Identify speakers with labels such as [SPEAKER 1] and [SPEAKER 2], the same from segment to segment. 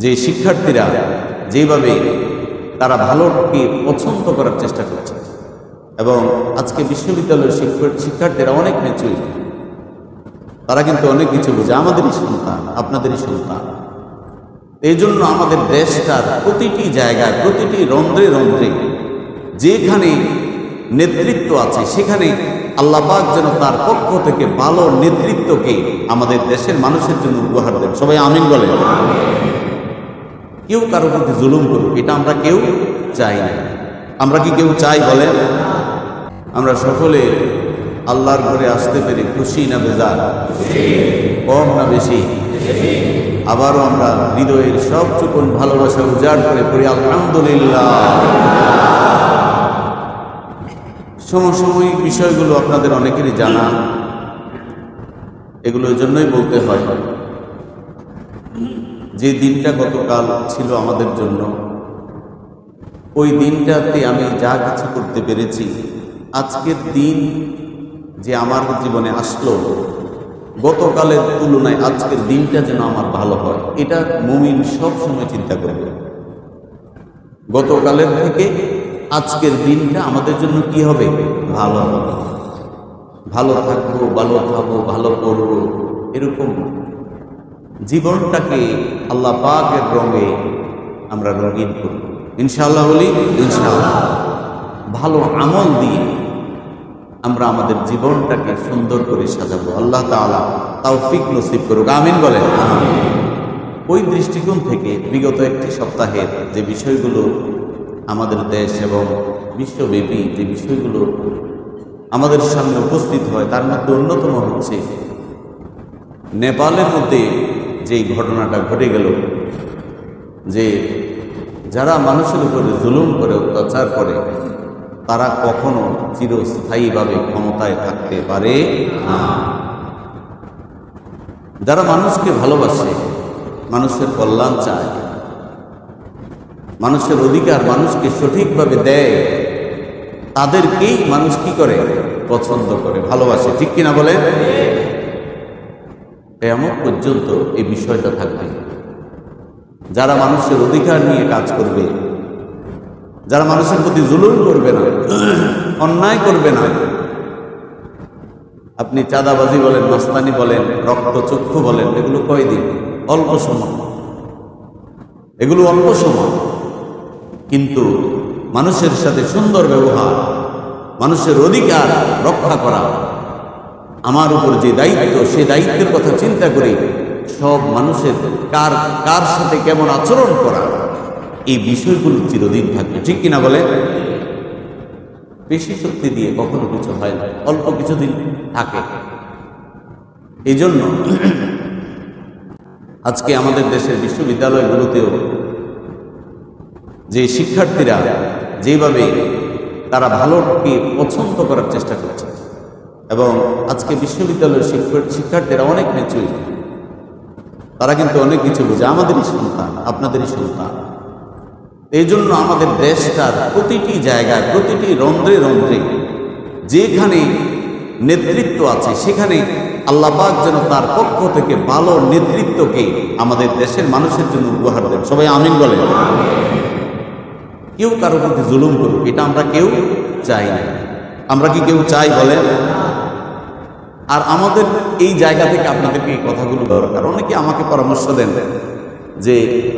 [SPEAKER 1] যে শিক্ষার্থীরা যেভাবে তারা ভালোকে পছন্দ করার চেষ্টা করছে, এবং আজকে বিশ্ববিদ্যালয়ের শিক্ষার্থীরা অনেক মেচুর, তারা কিন্তু অনেক কিছু বোঝে। আমাদেরই সন্তান, আপনাদেরই সন্তান। এই জন্য আমাদের দেশটার প্রতিটি জায়গায়, প্রতিটি রন্ধ্রে রন্ধ্রে যেখানে নেতৃত্ব আছে, সেখানে আল্লাহ পাক যেন তার পক্ষ থেকে ভালো নেতৃত্বকে আমাদের দেশের মানুষের জন্য উপহার দেন। সবাই আমিন বলে। কেউ কারো প্রতি জুলুম করুক, এটা আমরা কেউ চাই না। আমরা কি কেউ চাই বলেন? আমরা সকলে আল্লাহর ঘরে আসতে পেরে খুশি না বেজার? কম না বেশি? আবারও আমরা হৃদয়ের সবটুকুন ভালোবাসা উজাড় করে পড়ি আলহামদুলিল্লাহ। সমসাময়িক বিষয়গুলো আপনাদের অনেকেরই জানা, এগুলো এই জন্যই বলতে হয় যে দিনটা গতকাল ছিল আমাদের জন্য, ওই দিনটাতে আমি যা কিছু করতে পেরেছি, আজকের দিন যে আমার জীবনে আসলো, গতকালের তুলনায় আজকের দিনটা যেন আমার ভালো হয়, এটা মুমিন সব সময় চিন্তা করবে। গতকালের থেকে আজকের দিনটা আমাদের জন্য কি হবে? ভালো হবে। ভালো থাকবো, ভালো খাবো, ভালো করবো, এরকম জীবনটাকে আল্লাহ পাকের রঙে আমরা রঙিন করব ইনশাআল্লাহ। বলি ইনশাআল্লাহ। ভালো আমল দিয়ে আমরা আমাদের জীবনটাকে সুন্দর করে সাজাবো। আল্লাহ তাআলা তৌফিক নসিব করুক, আমিন বলেন। ওই দৃষ্টিকোণ থেকে বিগত একটি সপ্তাহের যে বিষয়গুলো আমাদের দেশ এবং বিশ্বব্যাপী যে বিষয়গুলো আমাদের সামনে উপস্থিত হয়, তার মধ্যে অন্যতম হচ্ছে নেপালের মধ্যে যেই ঘটনাটা ঘটে গেল, যে যারা মানুষের উপরে জুলুম করে, অত্যাচার করে, তারা কখনো চিরস্থায়ীভাবে ক্ষমতায় থাকতে পারে না। যারা মানুষকে ভালোবাসে, মানুষের কল্যাণ চায়, মানুষের অধিকার মানুষকে সঠিকভাবে দেয়, তাদেরকেই মানুষ কি করে? পছন্দ করে, ভালোবাসে। ঠিক কিনা বলে? কিয়ামত পর্যন্ত এই বিষয়টা থাকবে। যারা মানুষের অধিকার নিয়ে কাজ করবে, যারা মানুষের প্রতি জুলুম করবে না, অন্যায় করবে না, আপনি চাঁদাবাজি বলেন, মাস্তানি বলেন, রক্তচক্ষু বলেন, এগুলো কয়দিন? অল্প সময়। এগুলো অল্প সময়। কিন্তু মানুষের সাথে সুন্দর ব্যবহার, মানুষের অধিকার রক্ষা করা, আমার উপর যে দায়িত্ব, সেই দায়িত্বের কথা চিন্তা করে সব মানুষের কার সাথে কেমন আচরণ করা, এই বিষয়গুলো চিরদিন থাকবে। ঠিক কিনা বলে? বেশি শক্তি দিয়ে কখনো কিছু হয় না, অল্প কিছুদিন থাকে। এই জন্য আজকে আমাদের দেশের বিশ্ববিদ্যালয়গুলোতেও যে শিক্ষার্থীরা যেভাবে তারা ভালোকে পছন্দ করার চেষ্টা করছে, এবং আজকে বিশ্ববিদ্যালয়ের শিক্ষার্থীরা অনেক মেচুর, তারা কিন্তু অনেক কিছু বোঝে। আমাদেরই সন্তান, আপনাদেরই সন্তান। এই জন্য আমাদের দেশটার প্রতিটি জায়গায়, প্রতিটি রন্ধ্রে রন্ধ্রে যেখানে নেতৃত্ব আছে, সেখানে আল্লাহ পাক যেন তার পক্ষ থেকে ভালো নেতৃত্বকে আমাদের দেশের মানুষের জন্য উপহার দেন। সবাই আমিন বলে। কেউ কারো প্রতি জুলুম করুক, এটা আমরা কেউ চাই না। আমরা কি কেউ চাই বলেন? আর আমাদের এই জায়গা থেকে আপনাদেরকে এই কথাগুলো দরকার। অনেকে আমাকে পরামর্শ দেন যে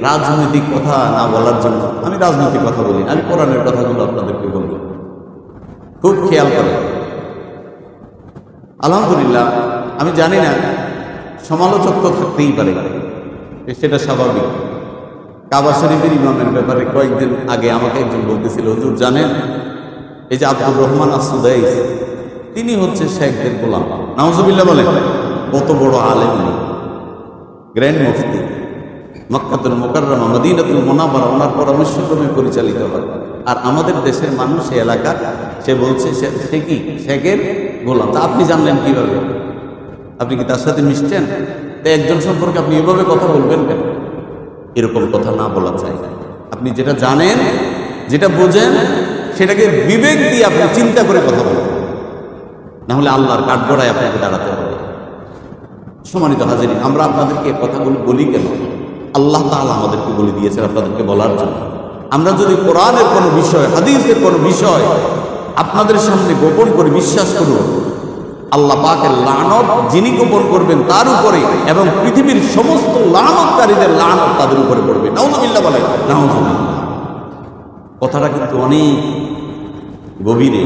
[SPEAKER 1] রাজনৈতিক কথা না বলার জন্য। আমি রাজনৈতিক কথা বলি, আমি কোরআনের কথাগুলো আপনাদেরকে বলব, খুব খেয়াল করেন। আলহামদুলিল্লাহ, আমি জানি না, সমালোচক তো থাকতেই পারে, সেটা স্বাভাবিক। কাবা শরীফের ইমামের ব্যাপারে কয়েকদিন আগে আমাকে একজন বলতেছিল, হুজুর জানেন, এই যে আব্দুর রহমান আস-সুদাইস, তিনি হচ্ছে শেখদের গোলাম। নাউজুবিল্লাহ বলেন। কত বড় আলেম, গ্র্যান্ড মুফতি, মক্কাতুল মুকাররমা, মদিনাতুল মুনাওয়ারা ওনার পরামর্শক্রমে পরিচালিত হয়। আর আমাদের দেশের মানুষ, এই এলাকার, সে বলছে সে কি শেখের গোলাম। তা আপনি জানলেন কিভাবে? আপনি কি তার সাথে মিশছেন? একজন সম্পর্কে আপনি এভাবে কথা বলবেন কেন? এরকম কথা না বলা চাই। আপনি যেটা জানেন, যেটা বোঝেন, সেটাকে বিবেক দিয়ে আপনি চিন্তা করে কথা বলবেন, না হলে আল্লাহর কাঠগড়ায় আপনাকে দাঁড়াতে হবে। সম্মানিত হাজিরিন, আমরা আপনাদেরকে কথাগুলো বলি কেন? আল্লাহ তাআলা আমাদেরকে বলে দিয়েছেন আপনাদেরকে বলার জন্য। আমরা যদি কোরআনের কোনো বিষয়, হাদিসের কোনো বিষয় আপনাদের সামনে গোপন করে, বিশ্বাস করুন আল্লাহ পাকের লানত যিনি গোপন করবেন তার উপরে এবং পৃথিবীর সমস্ত লানতকারীদের লানত তাদের উপরে পড়বে। নাউযুবিল্লাহ বলেন, নাউযুবিল্লাহ। কথাটা কিন্তু অনেক গভীরে,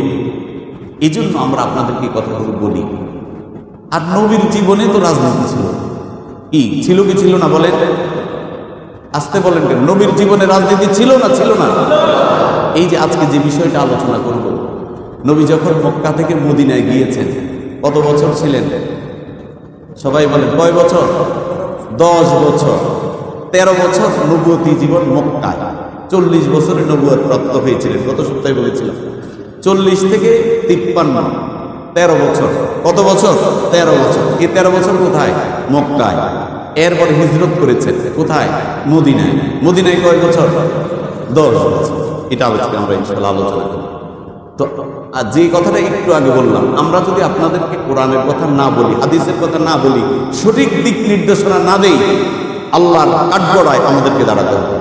[SPEAKER 1] এই জন্য আমরা আপনাদেরকে কথাগুলো বলি। আর নবীর জীবনে তো রাজনীতি ছিল, কি ছিল কি ছিল না বলেন? আসতে বলেন কেন? নবীর জীবনে রাজনীতি ছিল না? ছিল না? এই যে আজকে যে বিষয়টা আলোচনা করব, নবী যখন মক্কা থেকে মদিনায় গিয়েছেন কত বছর ছিলেন? সবাই বলেন কয় বছর? 10 বছর। 13 বছর নবুয়তি জীবন মক্কায়, 40 বছরে নবুয়ত প্রাপ্ত হয়েছিলেন। গত সপ্তাহে বলেছিলাম 40 থেকে 53, 13 বছর। কত বছর? 13 বছর। এই 13 বছর কোথায়? মক্কায়। এরপরে হিজরত করেছেন কোথায়? মদিনায়। মদিনায় কয় বছর? 10 বছর। এটা আলোচনা আমরা ইনশাআল্লাহ আলোচনা করব। তো আর যে কথাটা একটু আগে বললাম, আমরা যদি আপনাদেরকে কোরআনের কথা না বলি, হাদিসের কথা না বলি, সঠিক দিক নির্দেশনা না দেই, আল্লাহর কাঠগড়ায় আমাদেরকে দাঁড়াতে হবে।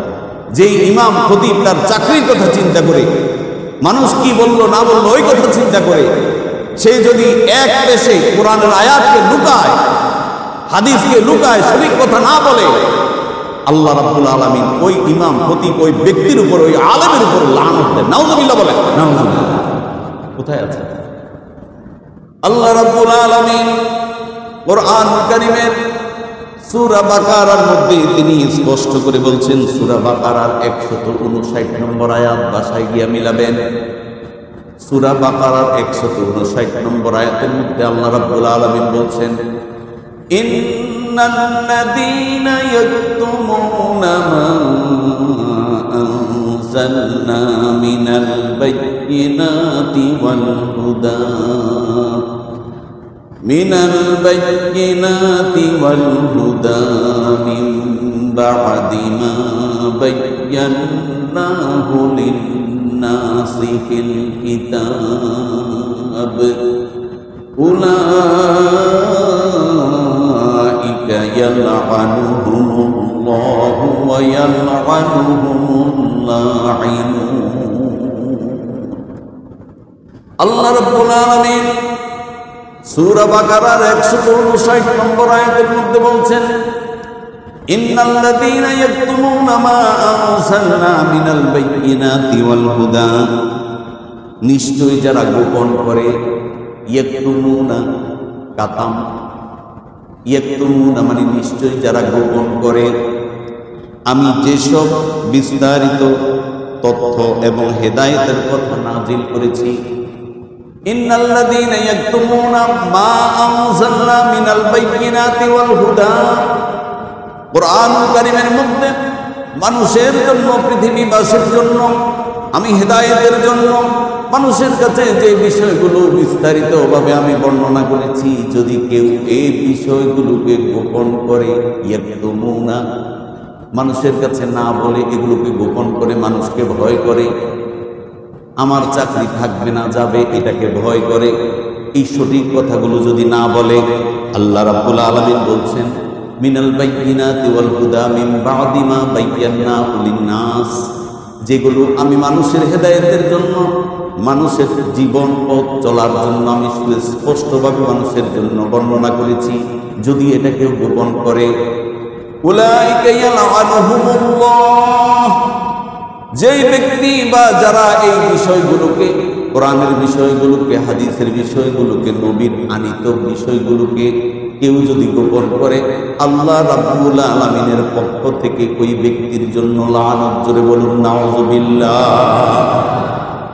[SPEAKER 1] যেই ইমাম খতিব তার চাকরির কথা চিন্তা করে, মানুষ কি বললো না বললো ওই কথা চিন্তা করে, সে যদি এক দেশে কোরআনের আয়াতকে লুকায়, হাদিসকে লুকায়, সঠিক কথা না বলে, আল্লাহ রাব্বুল আলামিন ওই ইমাম খতিব ওই ব্যক্তির উপর, ওই আলেমের উপর লানত দেন। নাউযুবিল্লাহ বলেন, নাউযুবিল্লাহ। কোথায় আছে? আল্লাহ রাব্বুল আলামিন কোরআন কারীমের সূরা বাকারার মধ্যে তিনি স্পষ্ট করে বলছেন, সূরা বাকারার 159 নম্বর আয়াত, বাসায় গিয়া মিলাবেন। সূরা বাকারার 159 নম্বর আয়াতের মধ্যে আল্লাহ রাব্বুল আলামিন বলছেন, ইন্নাল্লাযীনা ইয়াকতুমুনা মা আনজালনা মিনাল বায়্যিনাতি ওয়াল হুদা মিন বা'দি মা বায়্যানাহু লিন-নাসি ফিল কিতাব উলাইকা ইয়ালআনুহুমুল্লাহু ওয়া ইয়ালআনুহুমুল লাঈনুন। আল্লাহ রাব্বুল আলামিন সূরা বাকারার 159 নম্বর আয়াতের মধ্যে বলছেন, ইন্নাল্লাযীনা ইয়াকতুমুনা মা আনজালনা মিনাল বায়্যিনাতি ওয়াল হুদা, নিশ্চয়ই যারা গোপন করে, ইয়াকতুমুনা কাতাম, ইয়াকতুমুনা মানে নিশ্চয়ই যারা গোপন করে আমি যেসব বিস্তারিত তথ্য এবং হেদায়েতের কথা নাজিল করেছি। ইন্নাল্লাযীনা ইয়াকতুমুনা মা আনজালনা মিনাল বায়্যিনাতি ওয়াল হুদা, কোরআনুল কারীমের মধ্যে মানুষের জন্য, পৃথিবীবাসীর জন্য, আমি হেদায়েতের জন্য মানুষের কাছে যে বিষয়গুলো বিস্তারিতভাবে আমি বর্ণনা করেছি, যদি কেউ এই বিষয়গুলোকে গোপন করে, ইয়াকতুমুনা মানুষের কাছে না বলে, এগুলোকে গোপন করে, মানুষকে ভয় করে, আমার চাকরি থাকবে না, যাবে, এটাকে ভয় করে, এই সঠিক কথাগুলো যদি না বলে, আল্লাহ রাব্বুল আলামিন বলছেন, মিনাল বায়্যিনাতি ওয়াল হুদা মিন বা'দি মা বায়্যানাহু লিন-নাস, যেগুলো আমি মানুষের হেদায়েতের জন্য, মানুষের জীবন পথ চলার জন্য আমি স্পষ্টভাবে মানুষের জন্য বর্ণনা করেছি, যদি এটা কেউ গোপন করে, উলাইকা ইয়ালআনুহুমুল্লাহ, যেই ব্যক্তি বা যারা এই বিষয়গুলোকে, কোরআনের বিষয়গুলোকে, হাদিসের বিষয়গুলোকে, নবীর আনিত বিষয়গুলোকে কেউ যদি গোপন করে, আল্লাহ রাব্বুল আলামিনের পক্ষ থেকে ওই ব্যক্তির জন্য লানত। জোরে বলুন নাউযুবিল্লাহ।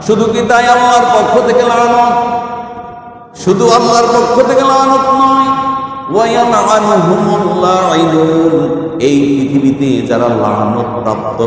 [SPEAKER 1] শুধু কি তাই আল্লাহর পক্ষ থেকে লানত? শুধু আল্লাহর পক্ষ থেকে লানত নয়, ওয়া ইয়ালআনুহুমুল লাঈনুন, এই পৃথিবীতে যারা লানত প্রাপ্ত